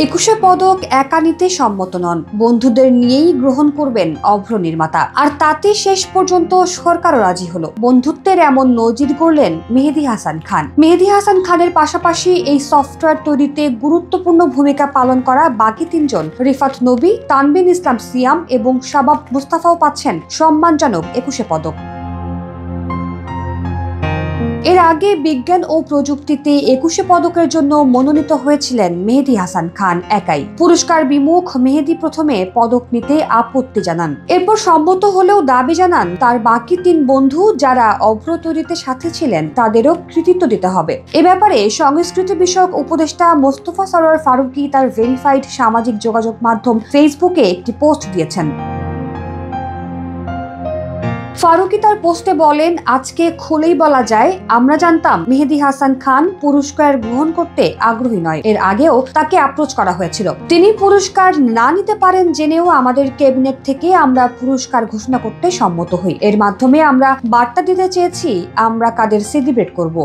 21শে পদক একা নিতে সম্মত নন, বন্ধুদের নিয়েই গ্রহণ করবেন অভ্র নির্মাতা। আর তাতে শেষ পর্যন্ত সরকারও রাজি হলো। বন্ধুত্বের এমন নজির গড়লেন মেহেদী হাসান খান। মেহেদী হাসান খানের পাশাপাশি এই সফটওয়্যার তৈরিতে গুরুত্বপূর্ণ ভূমিকা পালন করা বাকি তিনজন রিফাত নবী, তানবিন ইসলাম সিয়াম এবং শাবাব মুস্তাফাও পাচ্ছেন সম্মানজনক 21শে পদক। এর আগে বিজ্ঞান ও প্রযুক্তিতে 21শে পদকের জন্য মনোনীত হয়েছিলেন মেহেদী হাসান খান একাই। পুরস্কার বিমুখ মেহেদী প্রথমে পদক নিতে আপত্তি জানান, এরপর সম্মত হলেও দাবি জানান তার বাকি তিন বন্ধু যারা অভ্র তৈরিতে সাথে ছিলেন তাদেরও কৃতিত্ব দিতে হবে। এ ব্যাপারে সংস্কৃতি বিষয়ক উপদেষ্টা মোস্তফা সরোয়ার ফারুকী তার ভেরিফাইড সামাজিক যোগাযোগ মাধ্যম ফেসবুকে একটি পোস্ট দিয়েছেন। ফারুকী তার পোস্টে বলেন, আজকে খুলেই বলা যায়, আমরা জানতাম মেহেদী হাসান খান পুরস্কার গ্রহণ করতে আগ্রহী নয়। এর আগেও তাকে অ্যাপ্রোচ করা হয়েছিল। তিনি পুরস্কার না নিতে পারেন জেনেও আমাদের ক্যাবিনেট থেকে আমরা পুরস্কার ঘোষণা করতে সম্মত হই। এর মাধ্যমে আমরা বার্তা দিতে চেয়েছি আমরা কাদের সেলিব্রেট করব।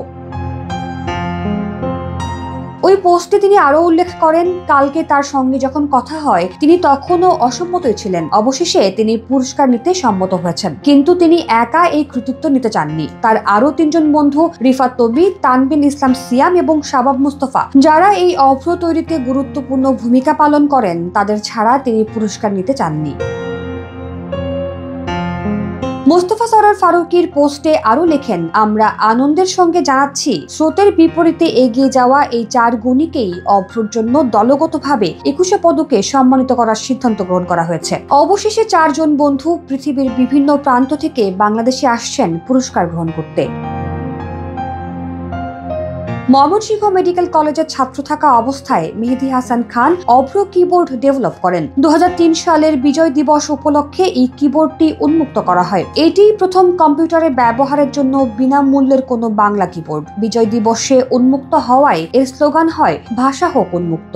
ওই পোস্টে তিনি আরো উল্লেখ করেন, কালকে তার সঙ্গে যখন কথা হয় তিনি তখনও অসম্মতই ছিলেন। অবশেষে তিনি পুরস্কার নিতে সম্মত হয়েছেন, কিন্তু তিনি একা এই কৃতিত্ব নিতে চাননি। তার আরো তিনজন বন্ধু রিফাত নবী, তানবিন ইসলাম সিয়াম এবং শাবাব মুস্তাফা, যারা এই অভ্র তৈরিতে গুরুত্বপূর্ণ ভূমিকা পালন করেন, তাদের ছাড়া তিনি পুরস্কার নিতে চাননি। মোস্তফা সরোয়ার ফারুকীর পোস্টে আরো লেখেন, আমরা আনন্দের সঙ্গে জানাচ্ছি স্রোতের বিপরীতে এগিয়ে যাওয়া এই চার গুণীকেই অভ্রর জন্য দলগতভাবে 21শে পদকে সম্মানিত করার সিদ্ধান্ত গ্রহণ করা হয়েছে। অবশেষে চারজন বন্ধু পৃথিবীর বিভিন্ন প্রান্ত থেকে বাংলাদেশে আসছেন পুরস্কার গ্রহণ করতে। ময়মনসিংহ মেডিকেল কলেজের ছাত্র থাকা অবস্থায় মেহেদী হাসান খান অভ্র কিবোর্ড ডেভেলপ করেন। 2003 সালের বিজয় দিবস উপলক্ষে এই কিবোর্ডটি উন্মুক্ত করা হয়। এটি প্রথম কম্পিউটারে ব্যবহারের জন্য বিনামূল্যের কোনো বাংলা কিবোর্ড। বিজয় দিবসে উন্মুক্ত হওয়ায় এর স্লোগান হয়, ভাষা হোক উন্মুক্ত।